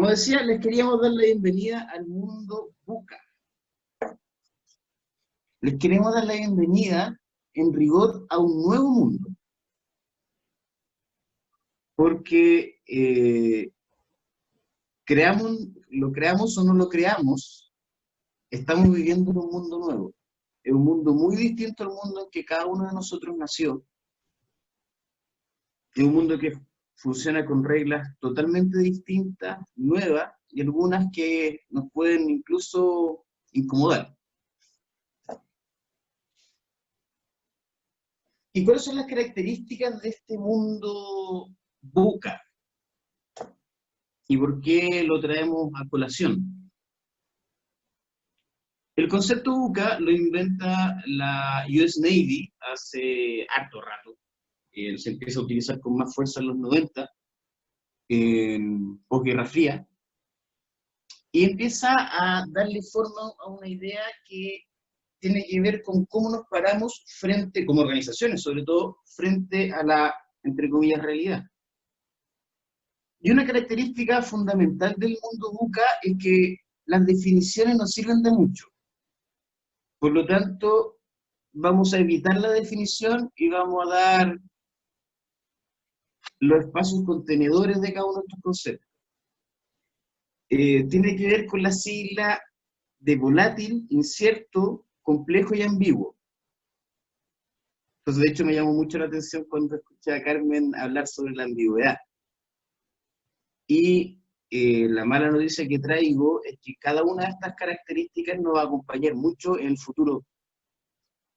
Como decía, les queríamos dar la bienvenida al mundo VUCA. Les queremos dar la bienvenida, en rigor, a un nuevo mundo. Porque lo creamos o no lo creamos, estamos viviendo en un mundo nuevo. Es un mundo muy distinto al mundo en que cada uno de nosotros nació. Es un mundo que funciona con reglas totalmente distintas, nuevas, y algunas que nos pueden incluso incomodar. ¿Y cuáles son las características de este mundo VUCA? ¿Y por qué lo traemos a colación? El concepto VUCA lo inventa la US Navy hace harto rato. Se empieza a utilizar con más fuerza en los 90, en posguerra fría, y empieza a darle forma a una idea que tiene que ver con cómo nos paramos frente, como organizaciones, sobre todo, frente a la, entre comillas, realidad. Y una característica fundamental del mundo VUCA es que las definiciones nos sirven de mucho. Por lo tanto, vamos a evitar la definición y vamos a dar los espacios contenedores de cada uno de estos conceptos. Tiene que ver con la sigla de volátil, incierto, complejo y ambiguo. Entonces, de hecho, me llamó mucho la atención cuando escuché a Carmen hablar sobre la ambigüedad. Y la mala noticia que traigo es que cada una de estas características nos va a acompañar mucho en el futuro.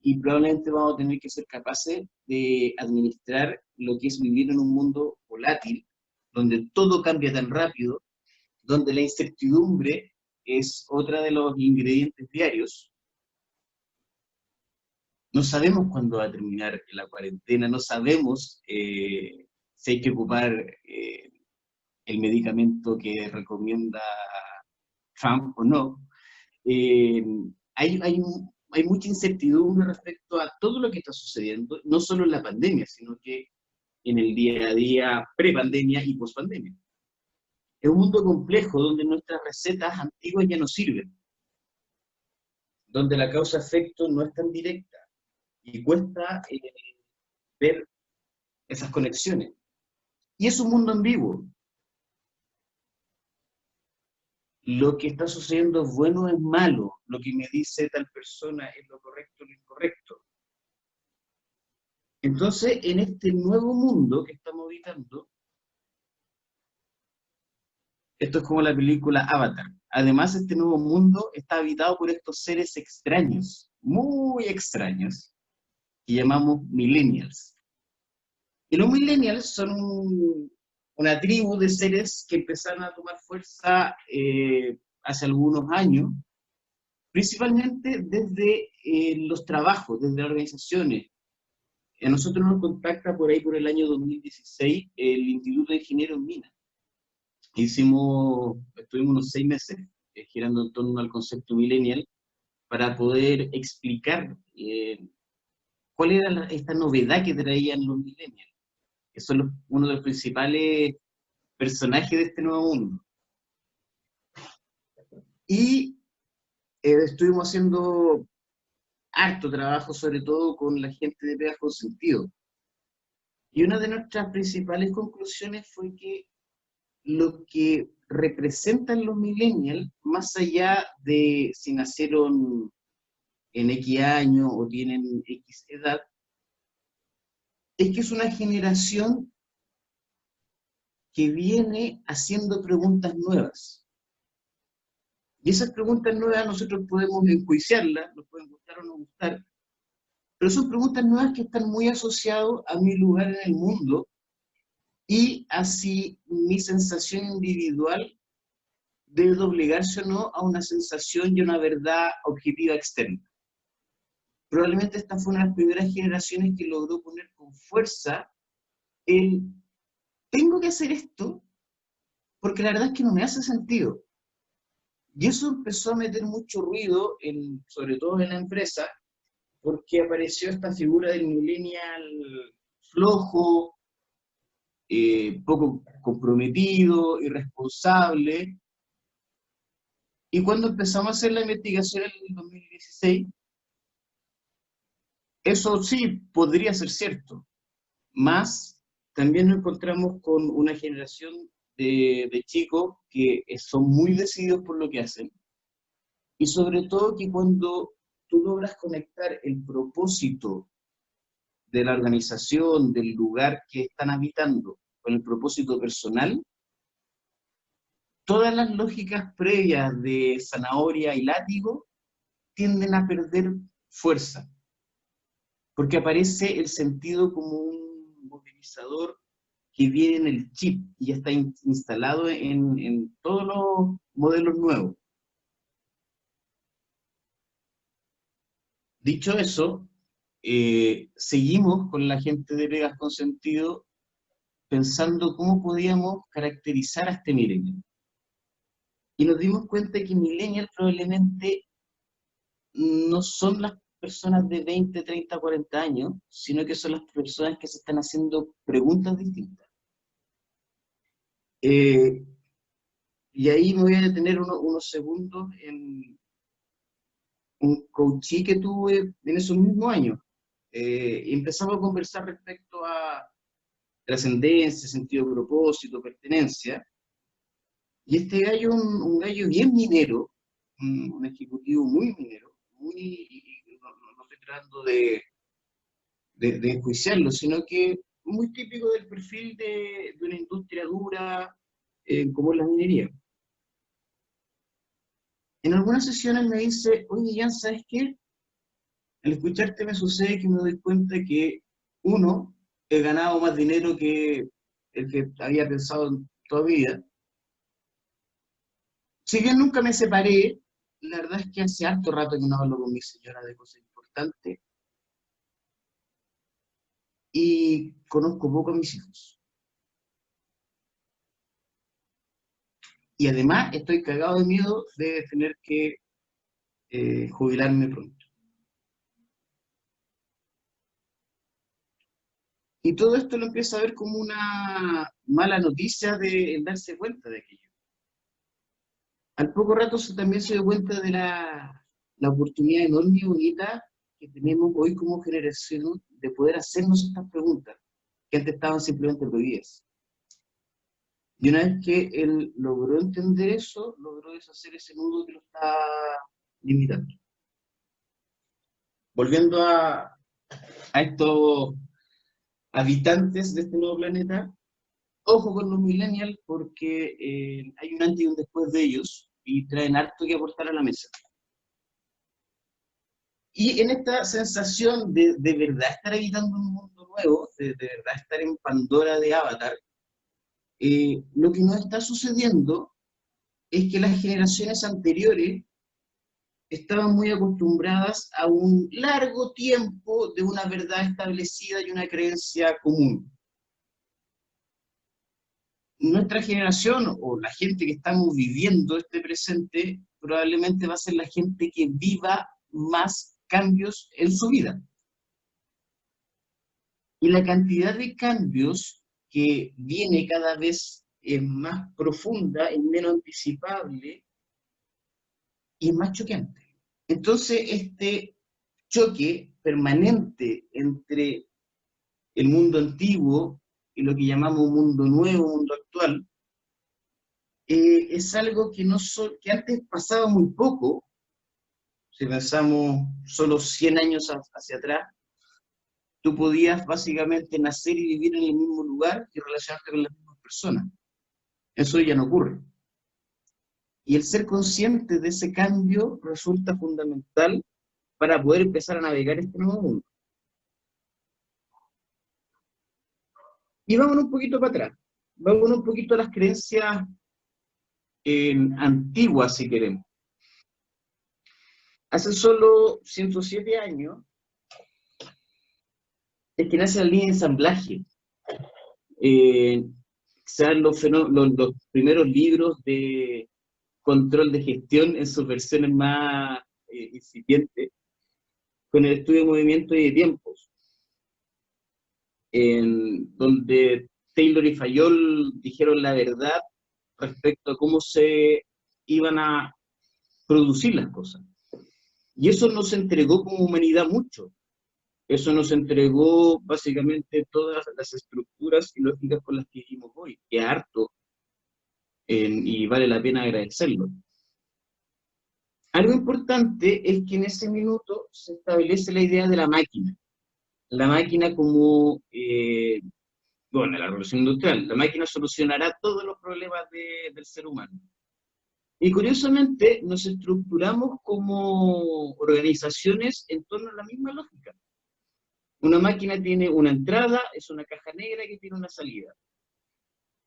Y probablemente vamos a tener que ser capaces de administrar lo que es vivir en un mundo volátil, donde todo cambia tan rápido, donde la incertidumbre es otra de los ingredientes diarios. No sabemos cuándo va a terminar la cuarentena, no sabemos si hay que ocupar el medicamento que recomienda Trump o no. Hay mucha incertidumbre respecto a todo lo que está sucediendo, no solo en la pandemia, sino que en el día a día, pre-pandemia y post-pandemia. Es un mundo complejo donde nuestras recetas antiguas ya no sirven, donde la causa-efecto no es tan directa y cuesta ver esas conexiones. Y es un mundo ambiguo. Lo que está sucediendo es bueno o es malo, lo que me dice tal persona es lo correcto o lo incorrecto. Entonces, en este nuevo mundo que estamos habitando, esto es como la película Avatar. Además, este nuevo mundo está habitado por estos seres extraños, muy extraños, que llamamos millennials. Y los millennials son una tribu de seres que empezaron a tomar fuerza hace algunos años, principalmente desde los trabajos, desde las organizaciones. A nosotros nos contacta por ahí por el año 2016 el Instituto de Ingenieros en Minas. Estuvimos unos 6 meses girando en torno al concepto millennial para poder explicar cuál era esta novedad que traían los millennials, que son uno de los principales personajes de este nuevo mundo. Y estuvimos haciendo harto trabajo, sobre todo con la gente de Pegas con Sentido. Y una de nuestras principales conclusiones fue que lo que representan los millennials, más allá de si nacieron en X años o tienen X edad, es que es una generación que viene haciendo preguntas nuevas. Y esas preguntas nuevas nosotros podemos enjuiciarlas, nos pueden gustar o no gustar, pero son preguntas nuevas que están muy asociadas a mi lugar en el mundo y a si mi sensación individual debe doblegarse o no a una sensación y una verdad objetiva externa. Probablemente esta fue una de las primeras generaciones que logró poner con fuerza el tengo que hacer esto porque la verdad es que no me hace sentido. Y eso empezó a meter mucho ruido, sobre todo en la empresa, porque apareció esta figura del millennial flojo, poco comprometido, irresponsable. Y cuando empezamos a hacer la investigación en el 2016, eso sí podría ser cierto, más también nos encontramos con una generación de chicos que son muy decididos por lo que hacen, y sobre todo que cuando tú logras conectar el propósito de la organización, del lugar que están habitando, con el propósito personal, todas las lógicas previas de zanahoria y látigo tienden a perder fuerza, porque aparece el sentido como un movilizador que viene en el chip y ya está instalado en todos los modelos nuevos. Dicho eso, seguimos con la gente de Pegas con Sentido pensando cómo podíamos caracterizar a este millennial. Y nos dimos cuenta que millennial probablemente no son las personas de 20, 30, 40 años, sino que son las personas que se están haciendo preguntas distintas. Eh, y ahí me voy a detener unos segundos en un coachí que tuve en esos mismos años. Y empezamos a conversar respecto a trascendencia, sentido de propósito, pertenencia. Y este gallo, un gallo bien minero, un ejecutivo muy minero, no estoy tratando de enjuiciarlo, sino que muy típico del perfil de una industria dura, como es la minería. En algunas sesiones me dice, oye, Jan, ¿sabes qué? Al escucharte me sucede que me doy cuenta que, uno, he ganado más dinero que el que había pensado en toda mi vida. Si bien nunca me separé, la verdad es que hace harto rato que no hablo con mi señora de cosas importantes y conozco poco a mis hijos. Y además estoy cagado de miedo de tener que jubilarme pronto. Y todo esto lo empieza a ver como una mala noticia de darse cuenta de aquello. Al poco rato también se dio cuenta de la oportunidad enorme y bonita que tenemos hoy como generación de poder hacernos estas preguntas, que antes estaban simplemente prohibidas. Y una vez que él logró entender eso, logró deshacer ese nudo que lo está limitando. Volviendo a estos habitantes de este nuevo planeta, ojo con los millennials porque hay un antes y un después de ellos y traen harto que aportar a la mesa. Y en esta sensación de verdad estar habitando un mundo nuevo, de verdad estar en Pandora de Avatar, lo que nos está sucediendo es que las generaciones anteriores estaban muy acostumbradas a un largo tiempo de una verdad establecida y una creencia común. Nuestra generación, o la gente que estamos viviendo este presente, probablemente va a ser la gente que viva más cambios en su vida. Y la cantidad de cambios que viene cada vez es más profunda, es menos anticipable y es más choqueante. Entonces, este choque permanente entre el mundo antiguo y lo que llamamos mundo nuevo, mundo actual, es algo que, que antes pasaba muy poco, si pensamos solo 100 años hacia atrás, tú podías básicamente nacer y vivir en el mismo lugar y relacionarte con las mismas personas. Eso ya no ocurre. Y el ser consciente de ese cambio resulta fundamental para poder empezar a navegar este nuevo mundo. Y vámonos un poquito para atrás. Vámonos un poquito a las creencias antiguas, si queremos. Hace solo 107 años es que nace la línea de ensamblaje. Sean los primeros libros de control de gestión en sus versiones más incipientes, con el estudio de movimiento y de tiempos, donde Taylor y Fayol dijeron la verdad respecto a cómo se iban a producir las cosas. Y eso nos entregó como humanidad mucho. Eso nos entregó básicamente todas las estructuras y lógicas con las que vivimos hoy, que es harto, y vale la pena agradecerlo. Algo importante es que en ese minuto se establece la idea de la máquina como, bueno, la revolución industrial, la máquina solucionará todos los problemas del ser humano. Y curiosamente nos estructuramos como organizaciones en torno a la misma lógica. Una máquina tiene una entrada, es una caja negra que tiene una salida.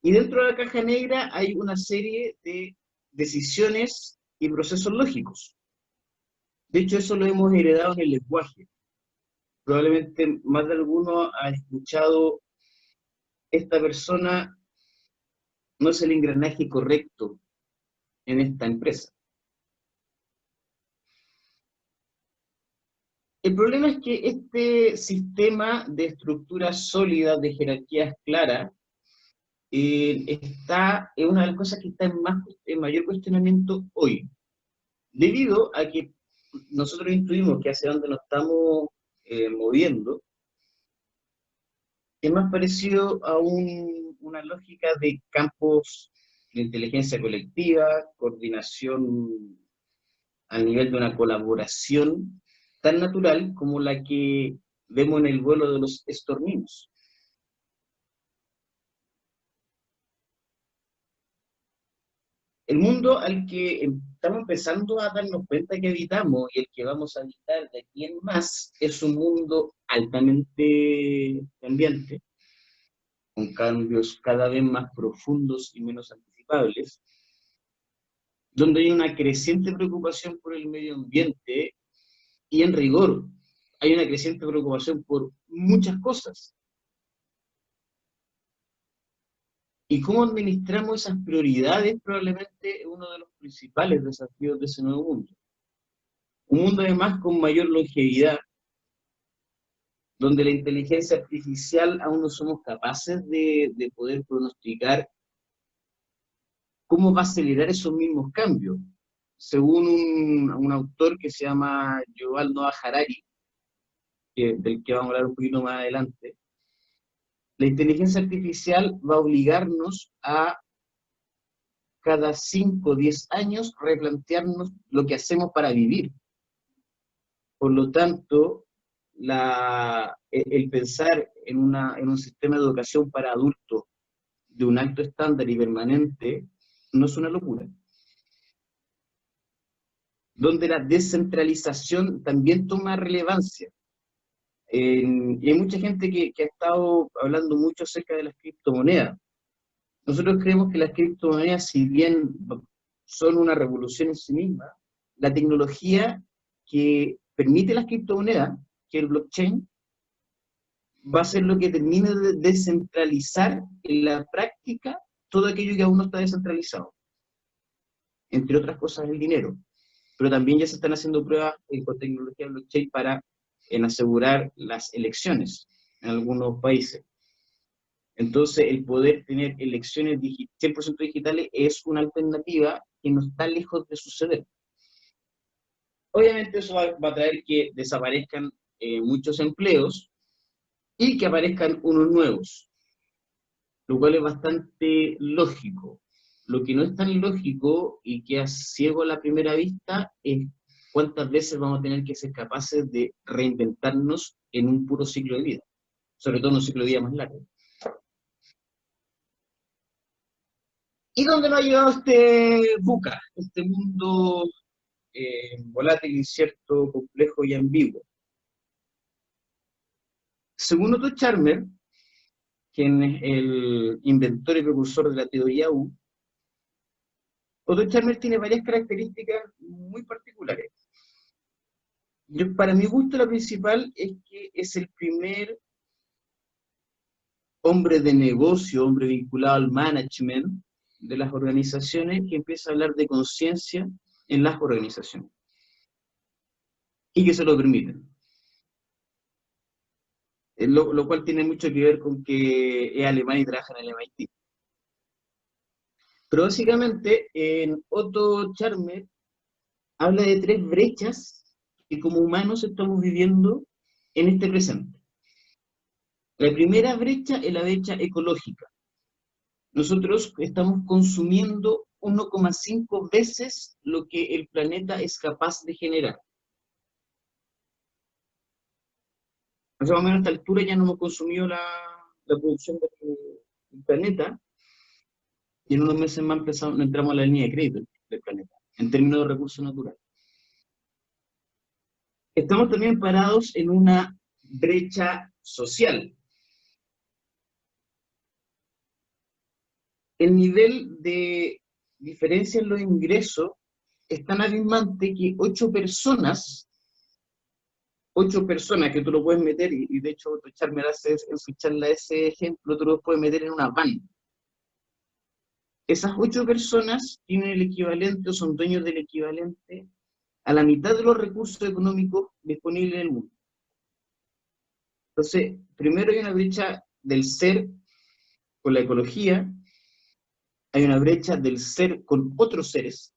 Y dentro de la caja negra hay una serie de decisiones y procesos lógicos. De hecho, eso lo hemos heredado en el lenguaje. Probablemente más de alguno ha escuchado: esta persona no es el engranaje correcto en esta empresa. El problema es que este sistema de estructuras sólidas, de jerarquías claras, es una de las cosas que está en mayor cuestionamiento hoy, debido a que nosotros intuimos que hacia donde nos estamos moviendo es más parecido a una lógica de campos de inteligencia colectiva, coordinación al nivel de una colaboración tan natural como la que vemos en el vuelo de los estorninos. El mundo al que estamos empezando a darnos cuenta que habitamos y el que vamos a habitar de aquí en más es un mundo altamente cambiante, con cambios cada vez más profundos y menos anticipables, donde hay una creciente preocupación por el medio ambiente y, en rigor, hay una creciente preocupación por muchas cosas. Y cómo administramos esas prioridades probablemente es uno de los principales desafíos de ese nuevo mundo. Un mundo además con mayor longevidad, donde la inteligencia artificial aún no somos capaces de poder pronosticar cómo va a acelerar esos mismos cambios. Según un autor que se llama Yuval Noah Harari, del que vamos a hablar un poquito más adelante, la inteligencia artificial va a obligarnos a cada 5 o 10 años replantearnos lo que hacemos para vivir. Por lo tanto, el pensar en un sistema de educación para adultos de un alto estándar y permanente no es una locura. Donde la descentralización también toma relevancia. Y hay mucha gente que ha estado hablando mucho acerca de las criptomonedas. Nosotros creemos que las criptomonedas, si bien son una revolución en sí misma, la tecnología que permite las criptomonedas, que es el blockchain, va a ser lo que termine de descentralizar en la práctica todo aquello que aún no está descentralizado. Entre otras cosas, el dinero. Pero también ya se están haciendo pruebas con tecnología blockchain para asegurar las elecciones en algunos países. Entonces, el poder tener elecciones 100% digitales es una alternativa que no está lejos de suceder. Obviamente eso va a traer que desaparezcan muchos empleos y que aparezcan unos nuevos, lo cual es bastante lógico. Lo que no es tan lógico y que es ciego a la primera vista es cuántas veces vamos a tener que ser capaces de reinventarnos en un puro ciclo de vida, sobre todo en un ciclo de vida más largo. ¿Y dónde nos ha llevado este VUCA, este mundo volátil, incierto, complejo y ambiguo? Según Otto Scharmer, quien es el inventor y precursor de la teoría U, Otto Scharmer tiene varias características muy particulares. Para mi gusto, la principal es que es el primer hombre de negocio, hombre vinculado al management de las organizaciones, que empieza a hablar de conciencia en las organizaciones y que se lo permiten. lo cual tiene mucho que ver con que es alemán y trabaja en el MIT. Pero básicamente, en Otto Scharmer habla de tres brechas que como humanos estamos viviendo en este presente. La primera brecha es la brecha ecológica. Nosotros estamos consumiendo 1,5 veces lo que el planeta es capaz de generar. O sea, más o menos a esta altura ya no hemos consumido la producción del planeta y en unos meses más entramos a la línea de crédito del planeta, en términos de recursos naturales. Estamos también parados en una brecha social. El nivel de diferencia en los ingresos es tan abismante que 8 personas que tú lo puedes meter, y de hecho Charmer hace en su charla ese ejemplo, tú lo puedes meter en una van. Esas 8 personas tienen el equivalente o son dueños del equivalente a la mitad de los recursos económicos disponibles en el mundo. Entonces, primero hay una brecha del ser con la ecología, hay una brecha del ser con otros seres,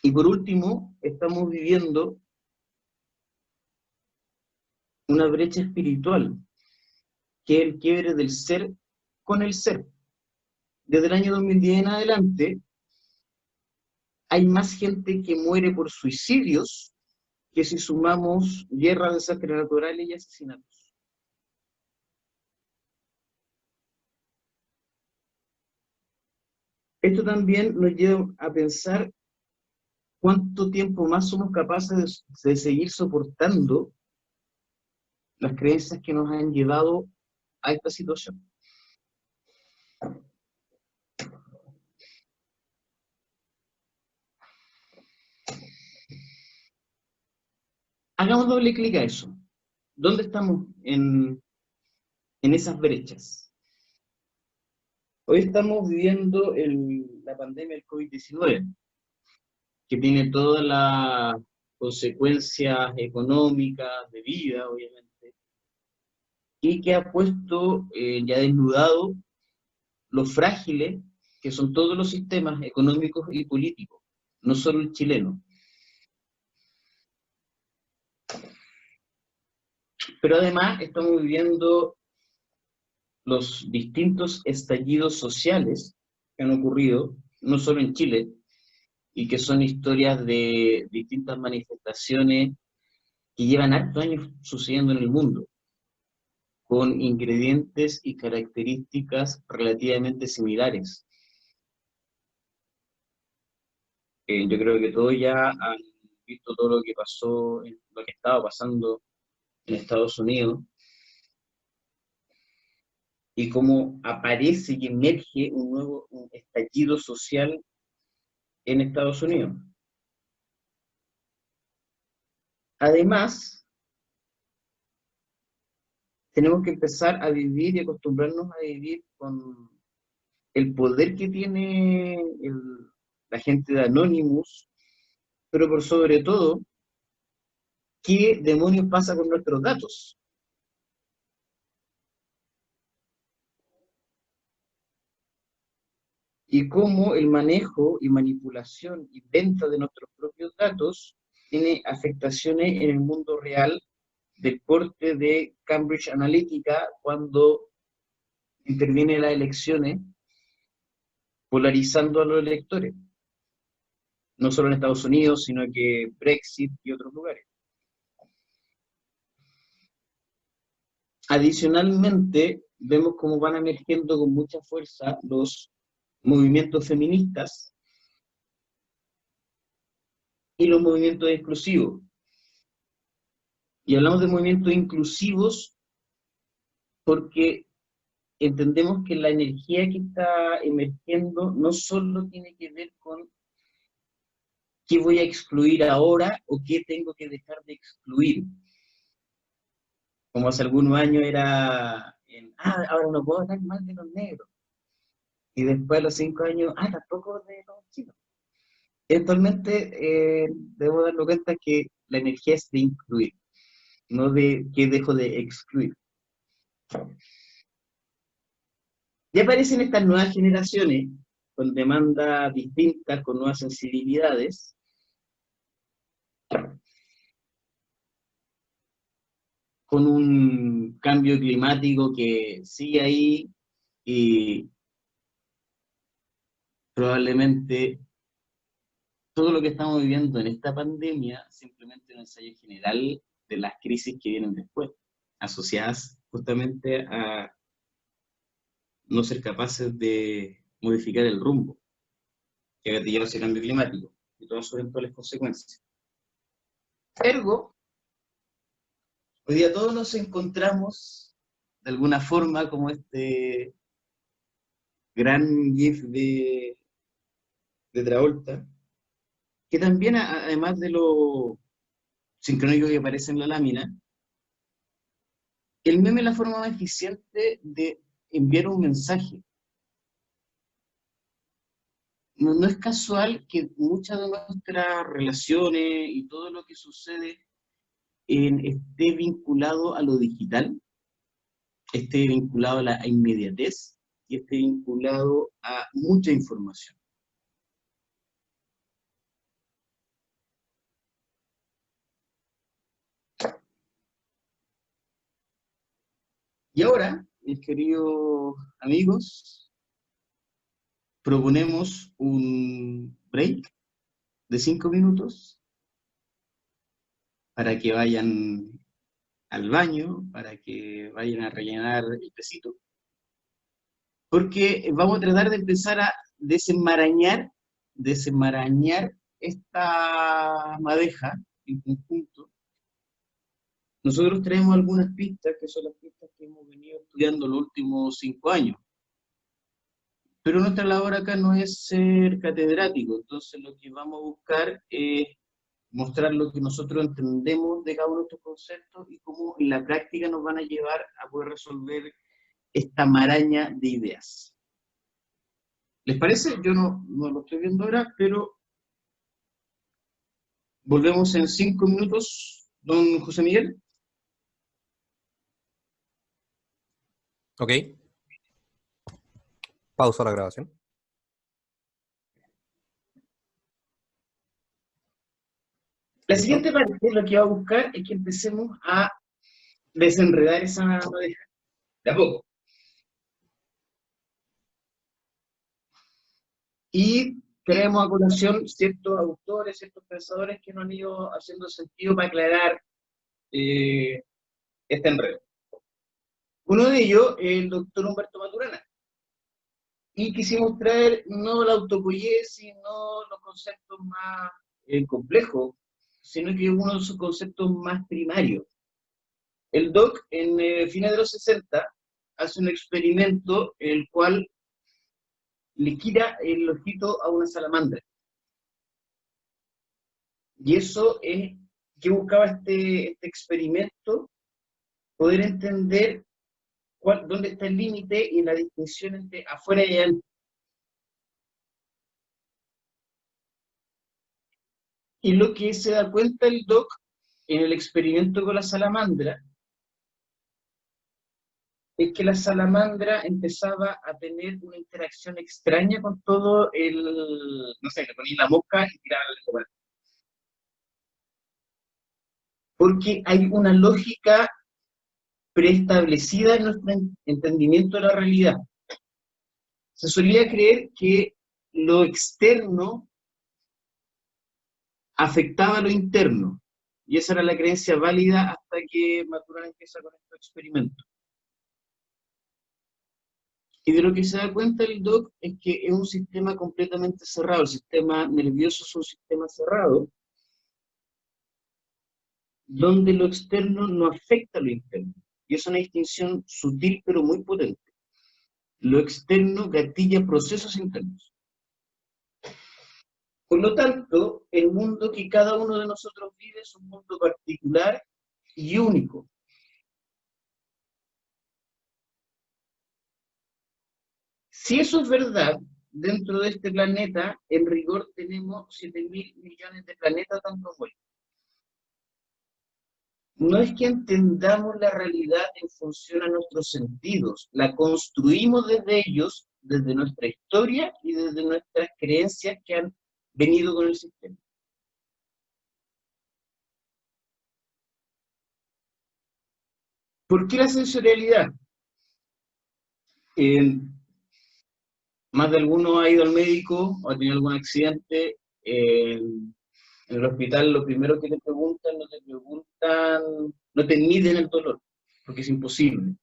y por último, estamos viviendo una brecha espiritual, que es el quiebre del ser con el ser. Desde el año 2010 en adelante, hay más gente que muere por suicidios que si sumamos guerras, desastres naturales y asesinatos. Esto también nos lleva a pensar cuánto tiempo más somos capaces de seguir soportando las creencias que nos han llevado a esta situación. Hagamos doble clic a eso. ¿Dónde estamos en esas brechas? Hoy estamos viviendo la pandemia del COVID-19, que tiene todas las consecuencias económicas, de vida, obviamente, y que ha puesto, ya desnudado, lo frágiles que son todos los sistemas económicos y políticos, no solo el chileno. Pero además estamos viviendo los distintos estallidos sociales que han ocurrido, no solo en Chile, y que son historias de distintas manifestaciones que llevan hartos años sucediendo en el mundo, con ingredientes y características relativamente similares. Yo creo que todos ya han visto todo lo que pasó, lo que estaba pasando en Estados Unidos, y cómo aparece y emerge un estallido social en Estados Unidos. Además, tenemos que empezar a vivir y acostumbrarnos a vivir con el poder que tiene la gente de Anonymous, pero por sobre todo, ¿qué demonios pasa con nuestros datos? Y cómo el manejo y manipulación y venta de nuestros propios datos tiene afectaciones en el mundo real del corte de Cambridge Analytica cuando interviene en las elecciones, polarizando a los electores, no solo en Estados Unidos, sino que Brexit y otros lugares. Adicionalmente, vemos cómo van emergiendo con mucha fuerza los movimientos feministas y los movimientos exclusivos. Y hablamos de movimientos inclusivos porque entendemos que la energía que está emergiendo no solo tiene que ver con qué voy a excluir ahora o qué tengo que dejar de excluir. Como hace algunos años era, ahora no puedo hablar mal de los negros. Y después a los 5 años, tampoco de los chinos. Actualmente debo darme cuenta que la energía es de incluir. no de qué dejo de excluir. Ya aparecen estas nuevas generaciones con demandas distintas, con nuevas sensibilidades, con un cambio climático que sigue ahí y probablemente todo lo que estamos viviendo en esta pandemia simplemente un ensayo general de las crisis que vienen después, asociadas justamente a no ser capaces de modificar el rumbo que ha gatillado ese cambio climático y todas sus eventuales consecuencias. Ergo, hoy día todos nos encontramos de alguna forma como este gran gif de Travolta, que también, además de lo sincrónico que aparece en la lámina, el meme es la forma más eficiente de enviar un mensaje. No es casual que muchas de nuestras relaciones y todo lo que sucede esté vinculado a lo digital, esté vinculado a la inmediatez y esté vinculado a mucha información. Y ahora, mis queridos amigos, proponemos un break de 5 minutos para que vayan al baño, para que vayan a rellenar el pesito, porque vamos a tratar de empezar a desenmarañar esta madeja en conjunto. Nosotros traemos algunas pistas, que son las pistas que hemos venido estudiando los últimos 5 años. Pero nuestra labor acá no es ser catedrático, entonces lo que vamos a buscar es mostrar lo que nosotros entendemos de cada uno de estos conceptos y cómo en la práctica nos van a llevar a poder resolver esta maraña de ideas. ¿Les parece? Yo no lo estoy viendo ahora, pero volvemos en 5 minutos, don José Miguel. Ok. Pausa la grabación. La siguiente parte lo que va a buscar es que empecemos a desenredar esa madeja de a poco. Y traemos a colación ciertos autores, ciertos pensadores que nos han ido haciendo sentido para aclarar este enredo. Uno de ellos es el doctor Humberto Maturana. Y quisimos traer no la autopoiesis, no los conceptos más complejos, sino que uno de sus conceptos más primarios. El doc, en fines de los 60, hace un experimento en el cual le quita el ojito a una salamandra. Y eso es que buscaba este experimento, poder entender dónde está el límite y la distinción entre afuera y adentro. Y lo que se da cuenta el doc en el experimento con la salamandra es que la salamandra empezaba a tener una interacción extraña con todo el, no sé, le ponía la mosca y tiraba la lengua. Porque hay una lógica preestablecida en nuestro entendimiento de la realidad. Se solía creer que lo externo afectaba a lo interno, y esa era la creencia válida hasta que Maturana empieza con estos experimentos. Y de lo que se da cuenta el doc es que es un sistema completamente cerrado, el sistema nervioso es un sistema cerrado, donde lo externo no afecta a lo interno. Y es una distinción sutil pero muy potente. Lo externo gatilla procesos internos. Por lo tanto, el mundo que cada uno de nosotros vive es un mundo particular y único. Si eso es verdad, dentro de este planeta, en rigor tenemos 7.000 millones de planetas dando vueltas. No es que entendamos la realidad en función a nuestros sentidos, la construimos desde ellos, desde nuestra historia y desde nuestras creencias que han venido con el sistema. ¿Por qué la sensorialidad? Eh, Más de alguno ha ido al médico o ha tenido algún accidente. En el hospital lo primero que te preguntan, no te miden el dolor, porque es imposible.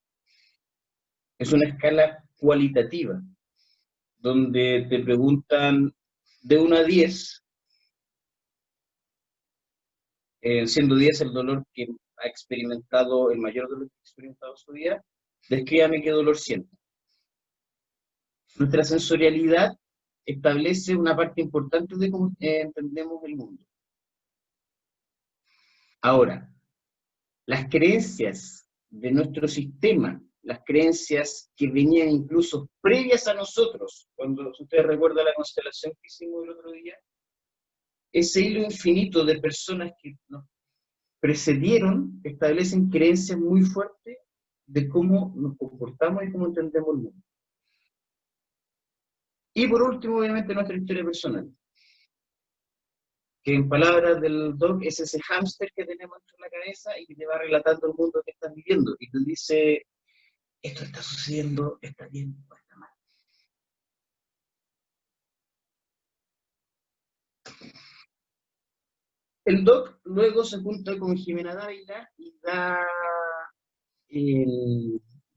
Es una escala cualitativa, donde te preguntan de 1 a 10, siendo 10 el dolor que ha experimentado, el mayor dolor que ha experimentado en su vida, descríbame qué dolor siente. Nuestra sensorialidad establece una parte importante de cómo entendemos el mundo. Ahora, las creencias de nuestro sistema, las creencias que venían incluso previas a nosotros, cuando si ustedes recuerdan la constelación que hicimos el otro día, ese hilo infinito de personas que nos precedieron establecen creencias muy fuertes de cómo nos comportamos y cómo entendemos el mundo. Y por último, obviamente, nuestra historia personal, que en palabras del Doc es ese hámster que tenemos en la cabeza y que te va relatando el mundo que estás viviendo y te dice, esto está sucediendo, está bien o está mal. El Doc luego se junta con Jimena Dávila y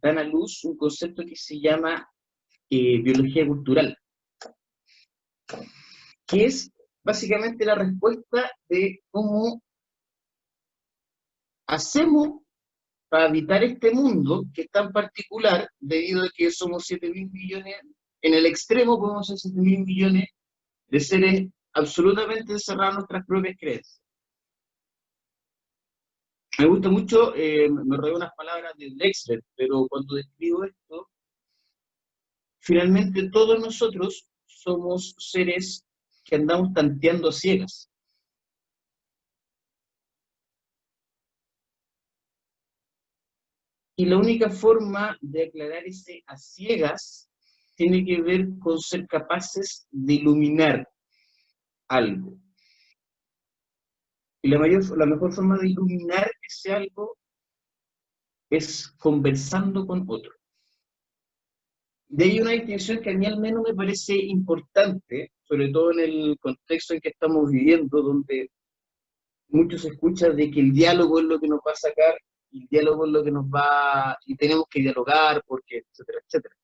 dan a luz un concepto que se llama biología cultural, que es básicamente la respuesta de cómo hacemos para habitar este mundo que es tan particular debido a que somos 7.000 millones, en el extremo podemos ser 7.000 millones de seres absolutamente encerrados en nuestras propias creencias. Me gusta mucho, me robé unas palabras de Dexter, pero cuando describo esto, finalmente todos nosotros somos seres que andamos tanteando a ciegas. Y la única forma de aclarar ese a ciegas tiene que ver con ser capaces de iluminar algo. Y la mejor forma de iluminar ese algo es conversando con otro. De ahí una distinción que a mí al menos me parece importante, sobre todo en el contexto en que estamos viviendo, donde mucho se escucha de que el diálogo es lo que nos va a sacar, y el diálogo es lo que nos va, y tenemos que dialogar, porque, etcétera, etcétera.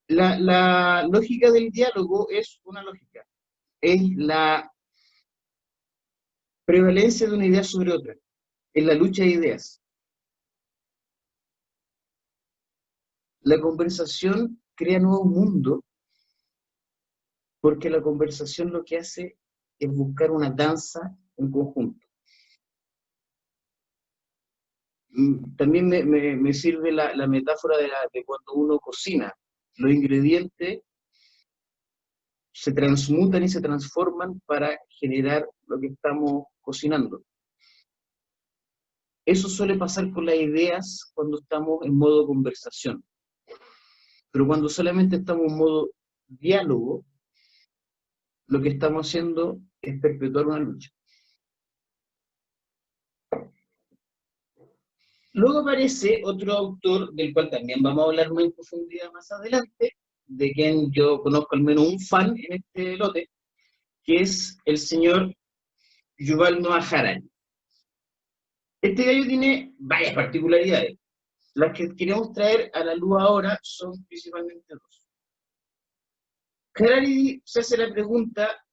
La lógica del diálogo es una lógica, es la prevalencia de una idea sobre otra, es la lucha de ideas. La conversación crea nuevo mundo porque la conversación lo que hace es buscar una danza en conjunto. También me sirve la metáfora de cuando uno cocina. Los ingredientes se transmutan y se transforman para generar lo que estamos cocinando. Eso suele pasar con las ideas cuando estamos en modo conversación. Pero cuando solamente estamos en modo diálogo, lo que estamos haciendo es perpetuar una lucha. Luego aparece otro autor, del cual también vamos a hablar más en profundidad más adelante, de quien yo conozco al menos un fan en este lote, que es el señor Yuval Noah Harari. Este gallo tiene varias particularidades. Las que queremos traer a la luz ahora son principalmente dos. Harari se hace la pregunta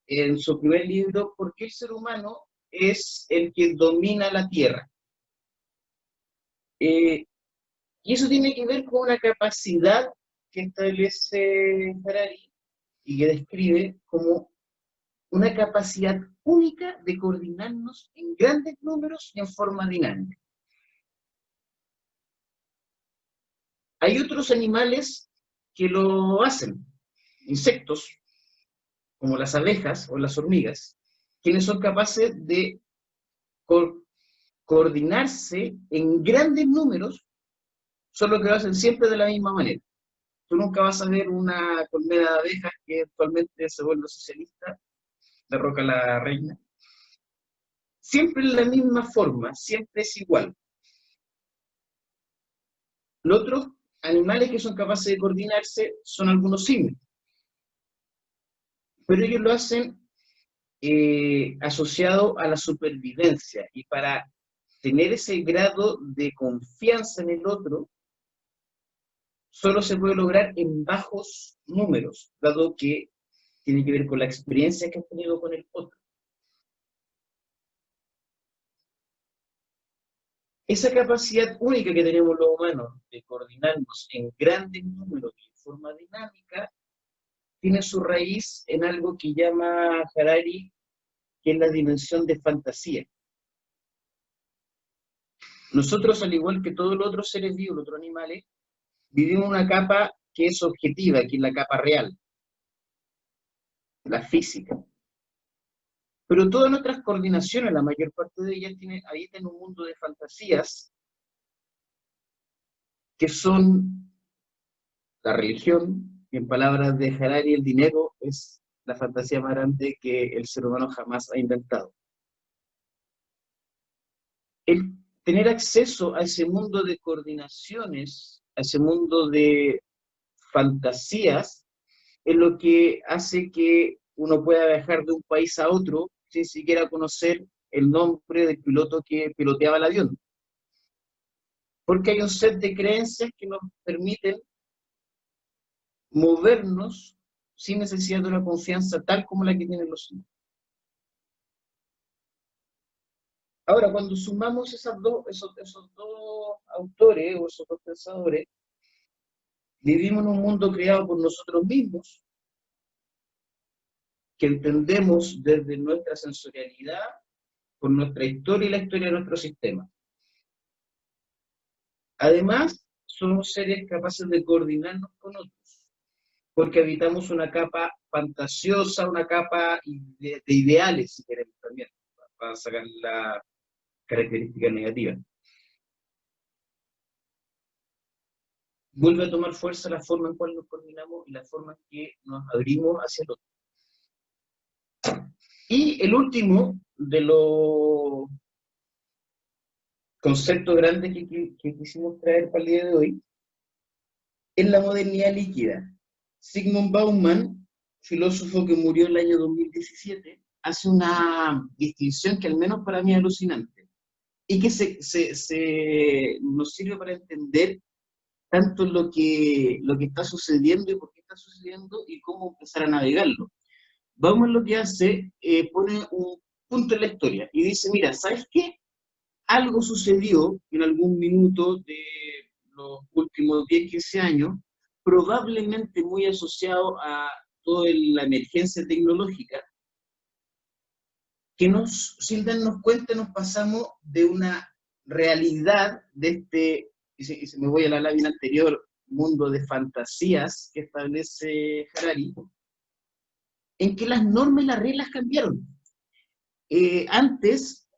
en su primer libro, ¿por qué el ser humano es el que domina la Tierra? Y eso tiene que ver con una capacidad que establece Harari y que describe como una capacidad única de coordinarnos en grandes números y en forma dinámica. Hay otros animales que lo hacen, insectos, como las abejas o las hormigas, quienes son capaces de co- coordinarse en grandes números, solo que lo hacen siempre de la misma manera. Tú nunca vas a ver una colmena de abejas que actualmente se vuelve socialista, derroca a la reina. Siempre en la misma forma, siempre es igual. Los otros animales que son capaces de coordinarse son algunos simios, pero ellos lo hacen asociado a la supervivencia, y para tener ese grado de confianza en el otro, solo se puede lograr en bajos números, dado que tiene que ver con la experiencia que has tenido con el otro. Esa capacidad única que tenemos los humanos de coordinarnos en grandes números y de forma dinámica tiene su raíz en algo que llama Harari, que es la dimensión de fantasía. Nosotros, al igual que todos los otros seres vivos, los otros animales, vivimos una capa que es objetiva, que es la capa real, la física. Pero todas nuestras coordinaciones, la mayor parte de ellas, habitan en un mundo de fantasías que son la religión, y en palabras de Harari, el dinero es la fantasía más grande que el ser humano jamás ha inventado. El tener acceso a ese mundo de coordinaciones, a ese mundo de fantasías, es lo que hace que uno pueda viajar de un país a otro sin siquiera conocer el nombre del piloto que piloteaba el avión. Porque hay un set de creencias que nos permiten movernos sin necesidad de una confianza tal como la que tienen los humanos. Ahora, cuando sumamos esos dos autores o esos dos pensadores, vivimos en un mundo creado por nosotros mismos, que entendemos desde nuestra sensorialidad, por nuestra historia y la historia de nuestro sistema. Además, somos seres capaces de coordinarnos con otros, porque habitamos una capa fantasiosa, una capa de ideales, si queremos también, para sacar la característica negativa. Vuelve a tomar fuerza la forma en cual nos coordinamos y la forma en que nos abrimos hacia el otro. Y el último de los conceptos grandes que quisimos traer para el día de hoy es la modernidad líquida. Zygmunt Bauman, filósofo que murió en el año 2017, hace una distinción que al menos para mí es alucinante y que nos sirve para entender tanto lo que está sucediendo y por qué está sucediendo y cómo empezar a navegarlo. Bauman lo que hace, pone un punto en la historia y dice, mira, ¿sabes qué? Algo sucedió en algún minuto de los últimos 10, 15 años, probablemente muy asociado a toda la emergencia tecnológica, que sin darnos cuenta nos pasamos de una realidad de este, y si me voy a la lámina anterior, mundo de fantasías que establece Harari, en que las normas y las reglas cambiaron. Antes,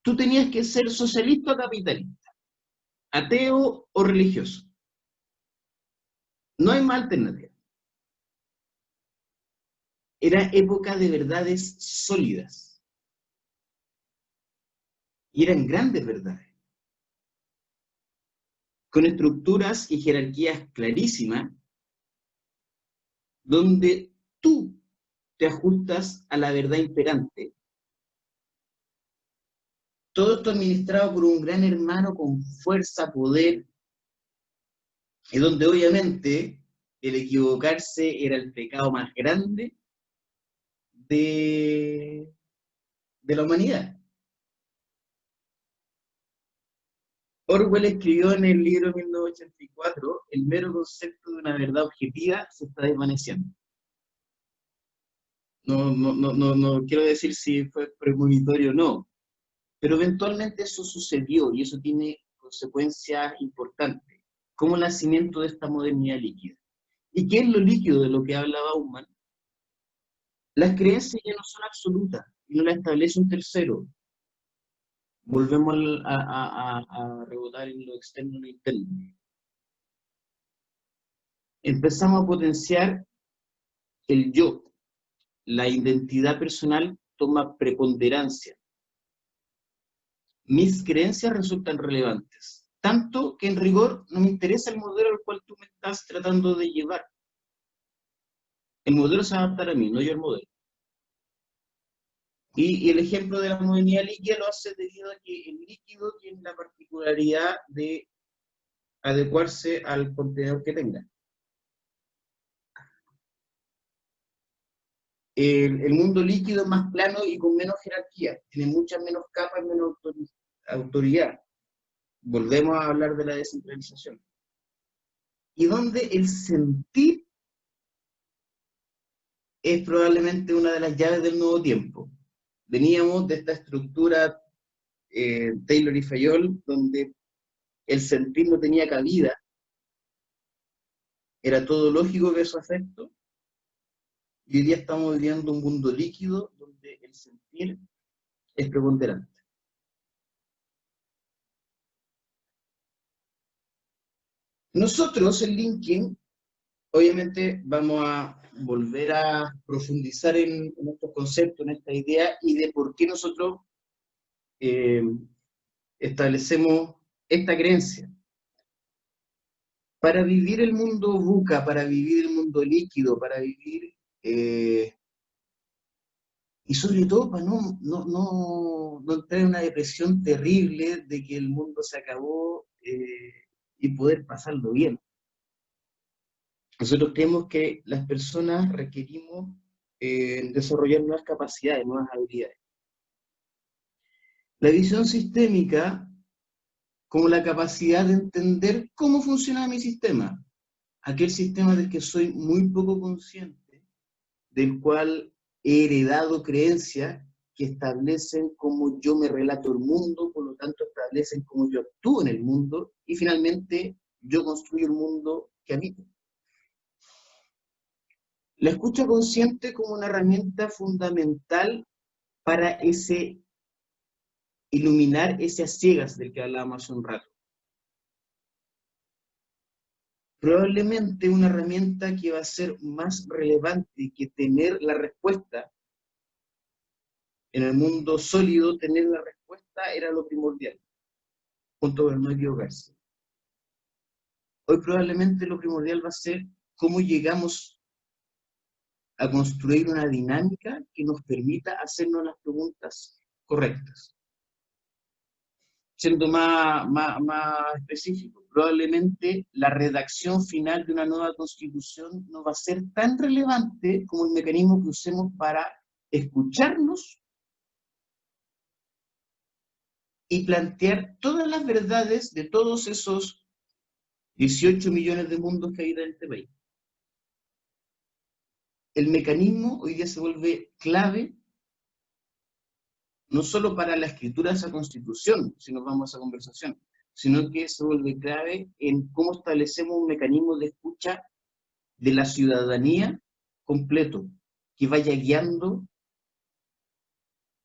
tú tenías que ser socialista o capitalista, ateo o religioso. No hay más alternativa. Era época de verdades sólidas. Y eran grandes verdades. Con estructuras y jerarquías clarísimas, donde tú te ajustas a la verdad imperante. Todo esto administrado por un gran hermano con fuerza, poder, y donde obviamente el equivocarse era el pecado más grande de la humanidad. Orwell escribió en el libro 1984, el mero concepto de una verdad objetiva se está desvaneciendo. No quiero decir si fue premonitorio o no, pero eventualmente eso sucedió y eso tiene consecuencias importantes, como el nacimiento de esta modernidad líquida. ¿Y qué es lo líquido de lo que habla Bauman? Las creencias ya no son absolutas y no las establece un tercero, volvemos a rebotar en lo externo y lo interno. Empezamos a potenciar el yo. La identidad personal toma preponderancia. Mis creencias resultan relevantes, tanto que en rigor no me interesa el modelo al cual tú me estás tratando de llevar. El modelo se va a adaptar a mí, no yo al modelo. Y el ejemplo de la modernidad líquida lo hace debido a que el líquido tiene la particularidad de adecuarse al contenedor que tenga. El mundo líquido es más plano y con menos jerarquía, tiene muchas menos capas, menos autoridad. Volvemos a hablar de la descentralización. Y donde el sentir es probablemente una de las llaves del nuevo tiempo. Veníamos de esta estructura Taylor y Fayol, donde el sentir no tenía cabida, era todo lógico versus afecto, y hoy día estamos viviendo un mundo líquido donde el sentir es preponderante. Nosotros en LinkedIn, obviamente, vamos a volver a profundizar en estos conceptos, en esta idea, y de por qué nosotros establecemos esta creencia. Para vivir el mundo VUCA, para vivir el mundo líquido, para vivir, y sobre todo para no entrar en una depresión terrible de que el mundo se acabó y poder pasarlo bien. Nosotros creemos que las personas requerimos desarrollar nuevas capacidades, nuevas habilidades. La visión sistémica como la capacidad de entender cómo funciona mi sistema, aquel sistema del que soy muy poco consciente, del cual he heredado creencias que establecen cómo yo me relato el mundo, por lo tanto establecen cómo yo actúo en el mundo, y finalmente yo construyo el mundo que habito. La escucha consciente como una herramienta fundamental para iluminar esas ciegas del que hablábamos hace un rato. Probablemente una herramienta que va a ser más relevante que tener la respuesta. En el mundo sólido, tener la respuesta era lo primordial, junto con no equivocarse. Hoy probablemente lo primordial va a ser cómo llegamos a construir una dinámica que nos permita hacernos las preguntas correctas. Siendo más específico, probablemente la redacción final de una nueva constitución no va a ser tan relevante como el mecanismo que usemos para escucharnos y plantear todas las verdades de todos esos 18 millones de mundos que hay en este país. El mecanismo hoy día se vuelve clave no solo para la escritura de esa constitución, si nos vamos a esa conversación, sino que se vuelve clave en cómo establecemos un mecanismo de escucha de la ciudadanía completo, que vaya guiando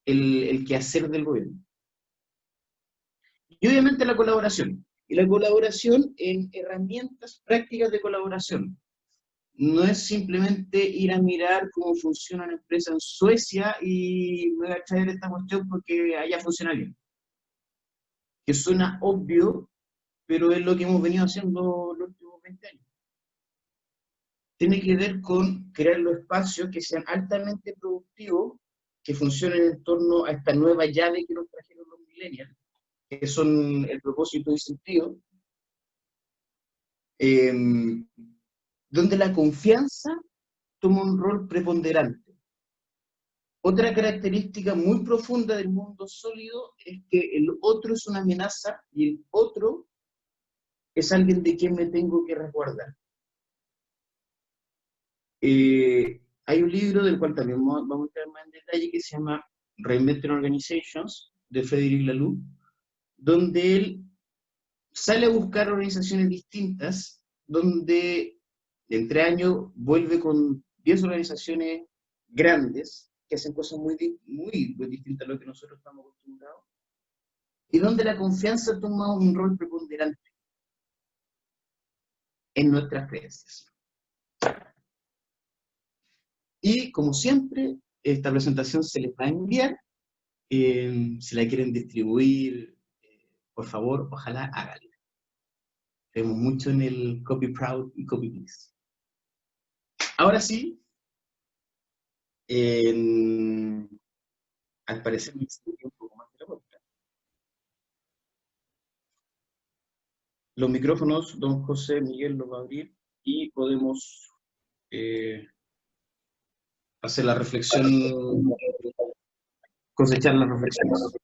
el quehacer del gobierno. Y obviamente la colaboración. Y la colaboración en herramientas prácticas de colaboración. No es simplemente ir a mirar cómo funciona una empresa en Suecia y me voy a traer esta cuestión porque allá funciona bien. Que suena obvio, pero es lo que hemos venido haciendo los últimos 20 años. Tiene que ver con crear los espacios que sean altamente productivos, que funcionen en torno a esta nueva llave que nos trajeron los millennials, que son el propósito y sentido, donde la confianza toma un rol preponderante. Otra característica muy profunda del mundo sólido es que el otro es una amenaza y el otro es alguien de quien me tengo que resguardar. Hay un libro del cual también vamos a entrar más en detalle que se llama Reinventing Organizations, de Frederic Laloux, donde él sale a buscar organizaciones distintas, donde en 3 años vuelve con 10 organizaciones grandes que hacen cosas muy distintas a lo que nosotros estamos acostumbrados. y donde la confianza toma un rol preponderante en nuestras creencias. Y como siempre, esta presentación se les va a enviar. Si la quieren distribuir, por favor, ojalá háganlo. Creemos mucho en el copy proud y copy please. Ahora sí, al parecer me extendí un poco más de la cuenta. Los micrófonos, don José Miguel los va a abrir y podemos hacer la reflexión, cosechar las reflexiones.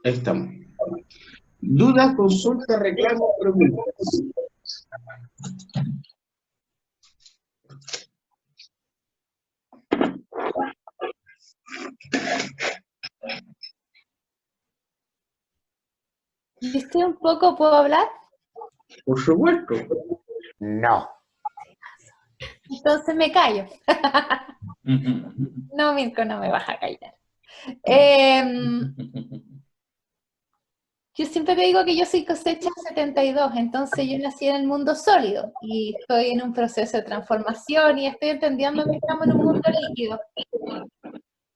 Ahí estamos. Dudas, consultas, reclamos, preguntas. ¿Viste un poco? ¿Puedo hablar? Por supuesto. No. Entonces me callo. No, Mirko, no me vas a callar. Yo siempre te digo que yo soy cosecha 72, entonces yo nací en el mundo sólido y estoy en un proceso de transformación y estoy entendiendo que estamos en un mundo líquido.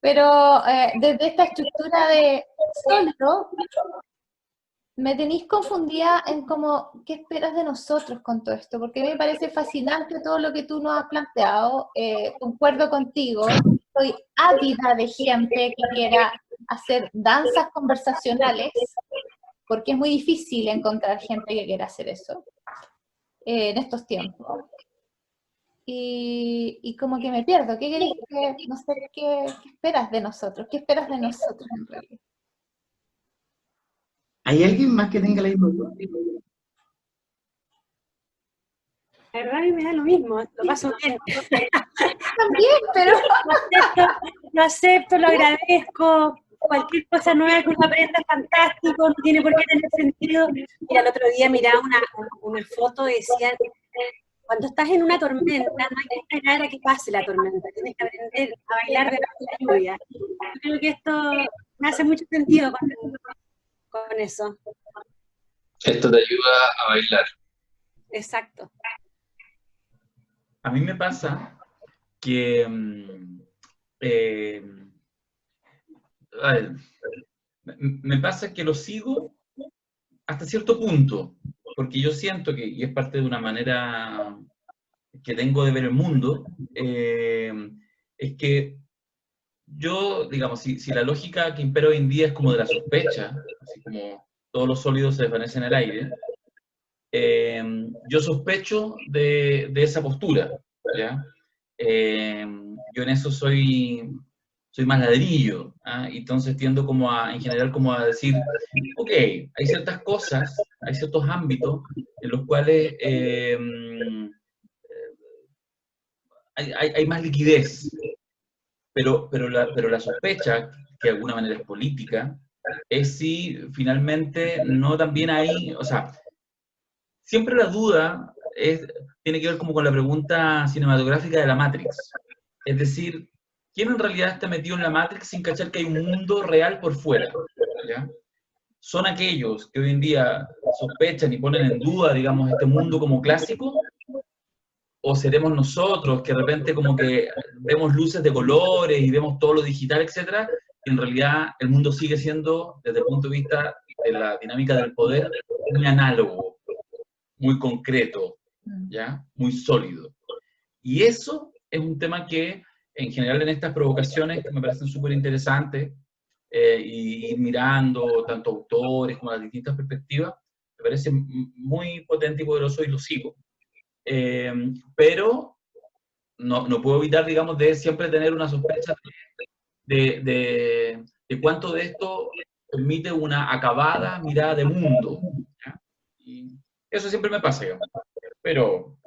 Pero desde esta estructura de sólido, me tenéis confundida en cómo, ¿qué esperas de nosotros con todo esto? Porque me parece fascinante todo lo que tú nos has planteado, concuerdo contigo, soy ávida de gente que quiera hacer danzas conversacionales, porque es muy difícil encontrar gente que quiera hacer eso en estos tiempos. Y como que me pierdo, ¿qué querés que, no sé, qué esperas de nosotros? ¿Qué esperas de nosotros en realidad? ¿Hay alguien más que tenga la misma duda? La verdad a mí me da lo mismo, lo paso bien. También, pero... Lo acepto, lo agradezco. Cualquier cosa nueva que uno aprenda es fantástico, no tiene por qué tener sentido. Mira, el otro día miraba una foto y decían, cuando estás en una tormenta, no hay que esperar a que pase la tormenta, tienes que aprender a bailar debajo de la lluvia. Yo creo que esto me hace mucho sentido con eso. Esto te ayuda a bailar. Exacto. A mí me pasa que a ver, me pasa que lo sigo hasta cierto punto, porque yo siento que, y es parte de una manera que tengo de ver el mundo, es que yo, digamos, si la lógica que impera hoy en día es como de la sospecha, así como todos los sólidos se desvanecen en el aire, yo sospecho de esa postura, ¿ya? Yo en eso soy más ladrillo, ¿ah? Y entonces tiendo como en general como a decir, ok, hay ciertas cosas, hay ciertos ámbitos en los cuales hay más liquidez, pero la sospecha, que de alguna manera es política, es si finalmente no también hay, o sea, siempre la duda tiene que ver como con la pregunta cinematográfica de la Matrix. Es decir, ¿quién en realidad está metido en la Matrix sin cachar que hay un mundo real por fuera? ¿Ya? ¿Son aquellos que hoy en día sospechan y ponen en duda, digamos, este mundo como clásico? ¿O seremos nosotros que de repente como que vemos luces de colores y vemos todo lo digital, etcétera, y en realidad el mundo sigue siendo, desde el punto de vista de la dinámica del poder, muy análogo, muy concreto, ¿ya? Muy sólido? Y eso es un tema que, en general, en estas provocaciones, que me parecen súper interesantes, y mirando tanto autores como las distintas perspectivas, me parece muy potente y poderoso y lo sigo. Pero no puedo evitar, digamos, de siempre tener una sospecha de cuánto de esto permite una acabada mirada de mundo, ¿ya? Y eso siempre me pasa, digamos. Pero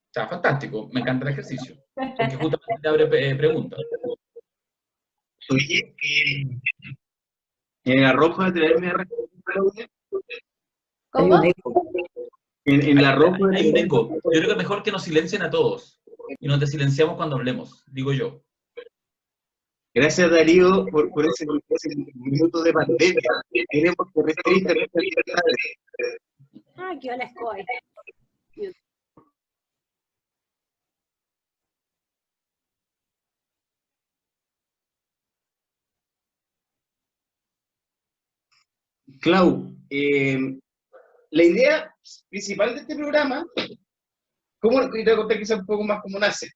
está fantástico, me encanta el ejercicio, porque justamente te abre preguntas. Oye, en el arroz para traerme a responder, Claudia. Hay ¿Cómo? un eco. En el arroz para Hay un traerme- eco. Yo creo que es mejor que nos silencien a todos. Y nos desilenciamos cuando hablemos, digo yo. Gracias, Darío, por ese minuto de pandemia. Tenemos que restringir nuestras libertades. Ah, qué hola escoba. Clau, la idea principal de este programa, ¿cómo te voy a contar quizá un poco más cómo nace?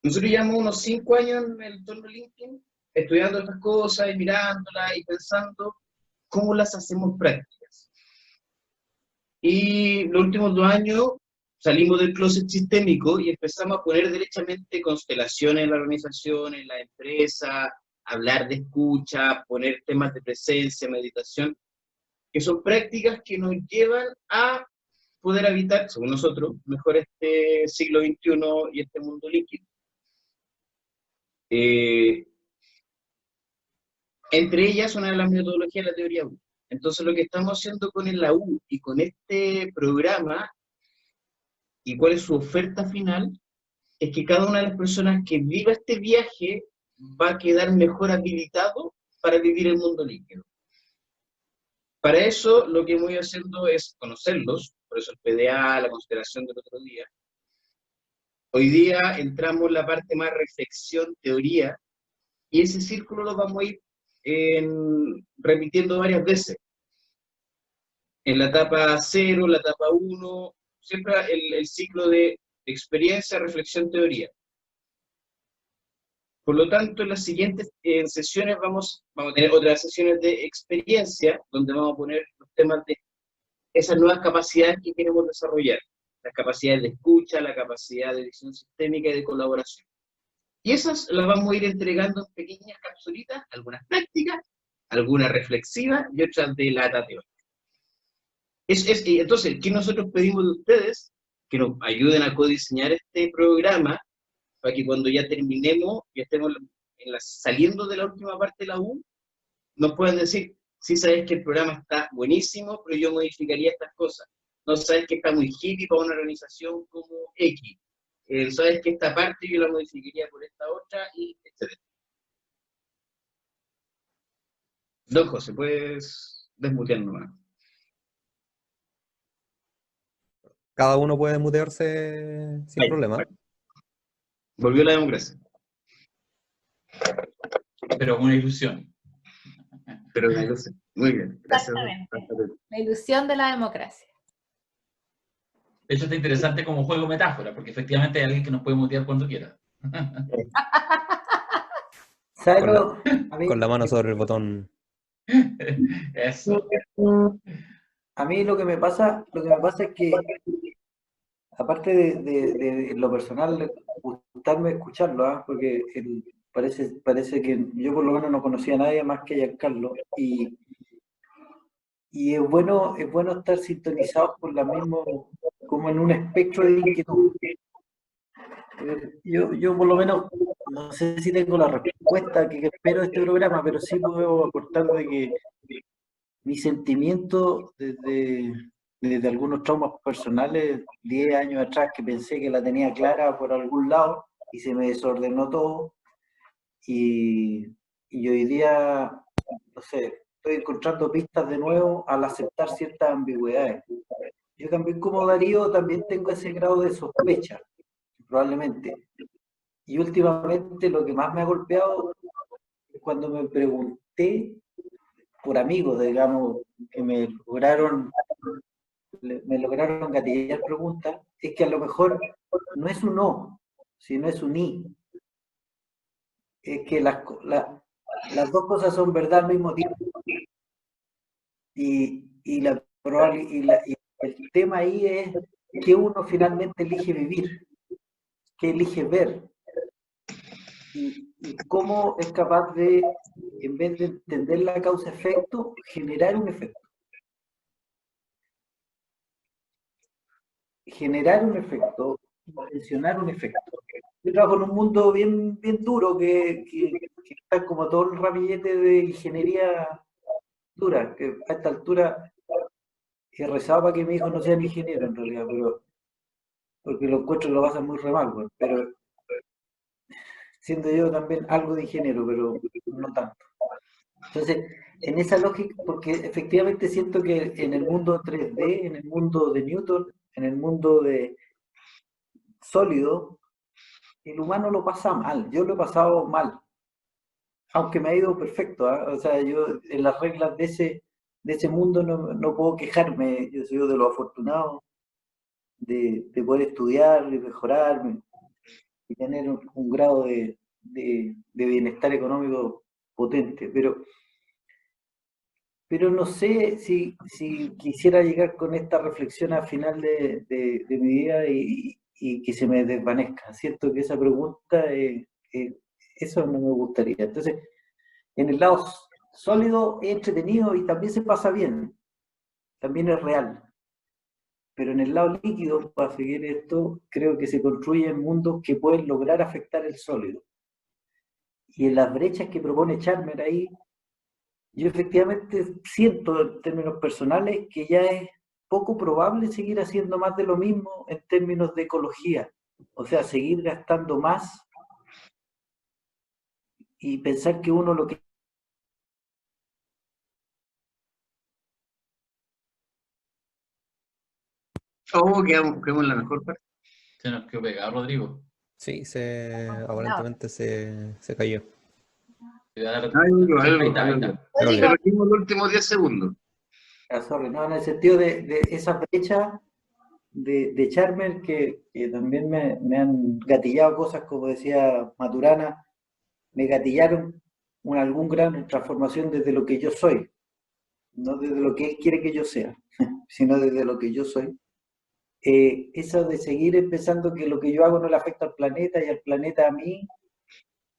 Nosotros llevamos unos 5 años en el entorno LinkedIn, estudiando estas cosas y mirándolas y pensando cómo las hacemos prácticas. Y los últimos 2 años salimos del closet sistémico y empezamos a poner derechamente constelaciones en la organización, en la empresa, hablar de escucha, poner temas de presencia, meditación, que son prácticas que nos llevan a poder habitar, según nosotros, mejor este siglo XXI y este mundo líquido. Entre ellas, una de las metodologías de la teoría U. Entonces, lo que estamos haciendo con la U y con este programa, y cuál es su oferta final, es que cada una de las personas que viva este viaje va a quedar mejor habilitado para vivir el mundo líquido. Para eso, lo que voy haciendo es conocerlos, por eso el PDA, la consideración del otro día. Hoy día entramos en la parte más reflexión, teoría, y ese círculo lo vamos a ir repitiendo varias veces. En la etapa 0, la etapa 1, siempre el ciclo de experiencia, reflexión, teoría. Por lo tanto, en las siguientes sesiones vamos a tener otras sesiones de experiencia, donde vamos a poner los temas de esas nuevas capacidades que queremos desarrollar. Las capacidades de escucha, la capacidad de visión sistémica y de colaboración. Y esas las vamos a ir entregando en pequeñas capsulitas, algunas prácticas, algunas reflexivas y otras de lata teórica. Entonces, ¿qué nosotros pedimos de ustedes? Que nos ayuden a codiseñar este programa para que cuando ya terminemos y estemos saliendo de la última parte de la U, nos puedan decir, sí sabes que el programa está buenísimo, pero yo modificaría estas cosas. No sabes que está muy hippie para una organización como X. Sabes que esta parte yo la modificaría por esta otra, y etc. Don José, puedes desmutear nomás. Cada uno puede mutearse sin Ahí, problema. bueno. Volvió la democracia. Pero es una ilusión. Pero una cosa, muy bien. Gracias. Exactamente. La ilusión de la democracia. De hecho, está interesante como juego metáfora, porque efectivamente hay alguien que nos puede mutear cuando quiera. ¿Sabes Con lo? A mí, Con la mano sobre el botón. Eso. a mí lo que me pasa es que, aparte de lo personal, gustarme escucharlo, ¿ah? Porque parece que yo por lo menos no conocía a nadie más que a Giancarlo, y es bueno estar sintonizados por la misma, como en un espectro de inquietud. Yo por lo menos no sé si tengo la respuesta que espero de este programa, pero sí puedo aportar de que mi sentimiento desde algunos traumas personales, 10 años atrás, que pensé que la tenía clara por algún lado y se me desordenó todo, y hoy día, no sé, estoy encontrando pistas de nuevo al aceptar ciertas ambigüedades. Yo también, como Darío, también tengo ese grado de sospecha, probablemente. Y últimamente lo que más me ha golpeado es cuando me pregunté por amigos, digamos, que me lograron gatillar preguntas, es que a lo mejor no es un no, sino es un y. Es que las dos cosas son verdad al mismo tiempo. Y el tema ahí es que uno finalmente elige vivir, que elige ver, y cómo es capaz de, en vez de entender la causa-efecto, generar un efecto. Generar un efecto intencionar un efecto. Yo trabajo en un mundo bien, bien duro que está como todo el ramillete de ingeniería dura, que a esta altura he rezado para que mis hijos no sean ingenieros en realidad, pero porque lo encuentro lo pasan muy re mal, pues, pero siendo yo también algo de ingeniero, pero no tanto. Entonces, en esa lógica, porque efectivamente siento que en el mundo 3D, en el mundo de Newton, en el mundo de sólido, el humano lo pasa mal, yo lo he pasado mal, aunque me ha ido perfecto, ¿ah? O sea, yo en las reglas de ese mundo no puedo quejarme, yo soy de los afortunados de poder estudiar, de mejorarme y tener un grado de bienestar económico potente, pero no sé si quisiera llegar con esta reflexión al final de mi vida y que se me desvanezca. Siento que esa pregunta, eso no me gustaría. Entonces, en el lado sólido es entretenido y también se pasa bien, también es real. Pero en el lado líquido, para seguir esto, creo que se construyen mundos que pueden lograr afectar el sólido. Y en las brechas que propone Chalmers ahí, yo efectivamente siento en términos personales que ya es poco probable seguir haciendo más de lo mismo en términos de ecología. O sea, seguir gastando más y pensar que uno lo que... Oh, quedamos en la mejor parte. Se nos quedó pegado, Rodrigo. Sí, aparentemente se cayó. Te voy a dar- Algo, Ahí está, ahí algo. está. Pero Rodrigo, Perdimos los últimos 10 segundos. Sorry, no, en el sentido de esa brecha de Chalmers que también me han gatillado cosas, como decía Maturana, me gatillaron algún grado de transformación desde lo que yo soy, no desde lo que él quiere que yo sea, sino desde lo que yo soy. Eso de seguir pensando que lo que yo hago no le afecta al planeta y al planeta a mí,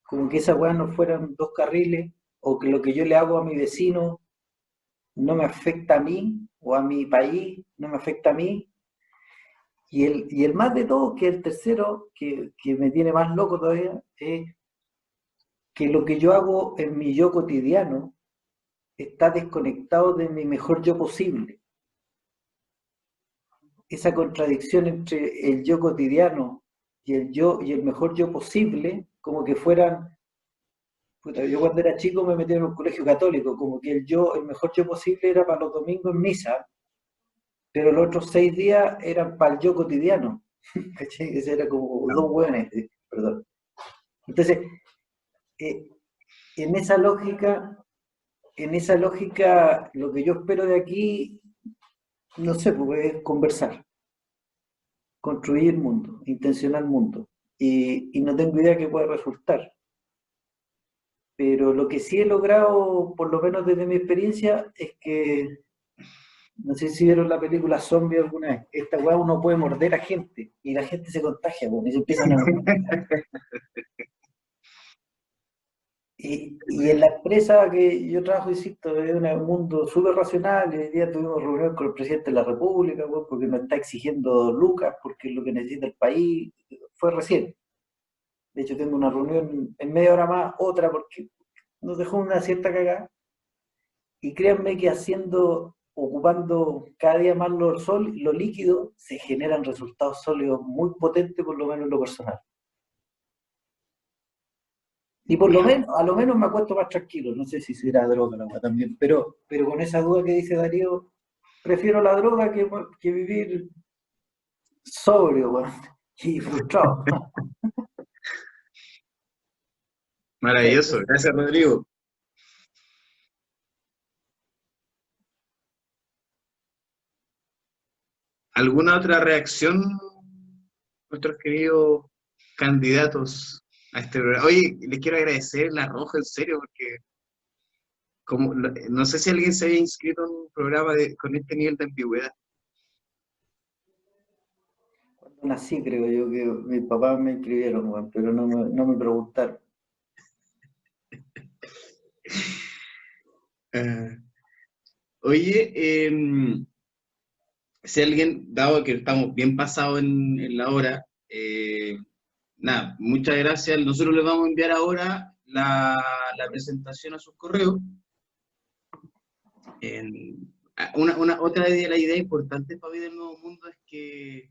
como que esas weas no fueran dos carriles, o que lo que yo le hago a mi vecino no me afecta a mí, o a mi país no me afecta a mí. Y el más de todo, que el tercero, que me tiene más loco todavía, es que lo que yo hago en mi yo cotidiano está desconectado de mi mejor yo posible. Esa contradicción entre el yo cotidiano y el mejor yo posible, como que fueran... Puta, yo cuando era chico me metí en un colegio católico, como que el mejor yo posible era para los domingos en misa, pero los otros 6 días eran para el yo cotidiano. ¿Cachai? Ese era como dos hueones, perdón. Entonces, eh, en esa lógica, lo que yo espero de aquí, no sé, pues es conversar, construir mundo, intencionar mundo. Y no tengo idea qué puede resultar. Pero lo que sí he logrado, por lo menos desde mi experiencia, es que, no sé si vieron la película Zombie alguna vez, esta weá uno puede morder a gente y la gente se contagia, pues, y se empiezan a... Y en la empresa que yo trabajo, insisto, es un mundo súper racional. Y hoy día tuvimos reunión con el presidente de la República, pues, porque nos está exigiendo lucas, porque es lo que necesita el país. Fue recién. De hecho, tengo una reunión en media hora más, otra, porque nos dejó una cierta cagada. Y créanme que ocupando cada día más lo líquido, se generan resultados sólidos muy potentes, por lo menos en lo personal. Y por lo menos, a lo menos me acuesto más tranquilo, no sé si será droga la weá también, pero con esa duda que dice Darío, prefiero la droga que vivir sobrio, weón, y frustrado. Maravilloso, gracias Rodrigo. ¿Alguna otra reacción, nuestros queridos candidatos a este programa? Oye, les quiero agradecer la Roja, en serio, porque no sé si alguien se había inscrito en un programa con este nivel de ambigüedad. Cuando nací, creo yo que mis papás me inscribieron, weón, pero no me preguntaron. Oye, si alguien, dado que estamos bien pasados en la hora, Nada, muchas gracias. Nosotros les vamos a enviar ahora la presentación a sus correos. Otra de las ideas importantes para Vida del Nuevo Mundo es que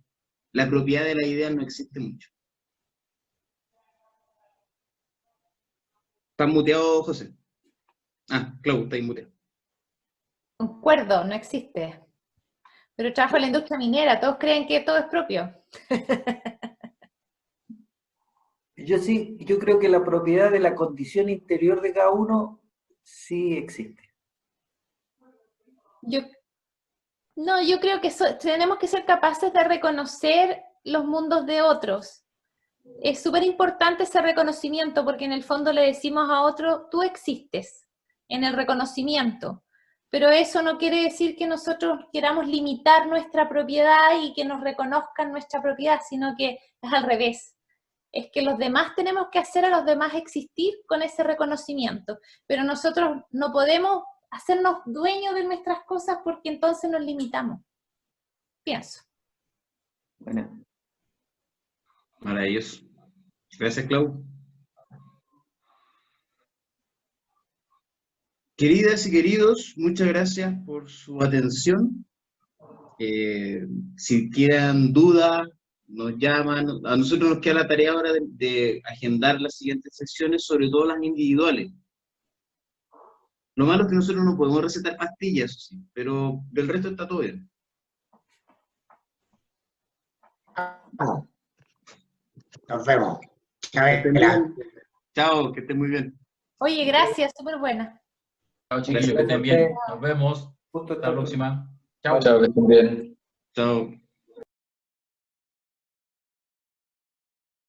la propiedad de la idea no existe mucho. ¿Estás muteado, José? Clau, está muteado. Concuerdo, no existe. Pero trabajo en la industria minera, todos creen que todo es propio. Yo creo que la propiedad de la condición interior de cada uno sí existe. Yo creo que tenemos que ser capaces de reconocer los mundos de otros. Es súper importante ese reconocimiento porque en el fondo le decimos a otro, tú existes, en el reconocimiento. Pero eso no quiere decir que nosotros queramos limitar nuestra propiedad y que nos reconozcan nuestra propiedad, sino que es al revés. Es que los demás tenemos que hacer a los demás existir con ese reconocimiento. Pero nosotros no podemos hacernos dueños de nuestras cosas porque entonces nos limitamos. Pienso. Bueno. Maravilloso. Gracias, Clau. Queridas y queridos, muchas gracias por su atención. Si quedan dudas, nos llaman. A nosotros nos queda la tarea ahora de agendar las siguientes sesiones, sobre todo las individuales. Lo malo es que nosotros no podemos recetar pastillas, eso sí, pero del resto está todo bien. Nos vemos. Chao, que estén muy bien. Oye, gracias, súper buena. Chao, chiquillos, que estén bien. Nos vemos. Hasta la próxima. Chao. Chao, que estén bien. Chao.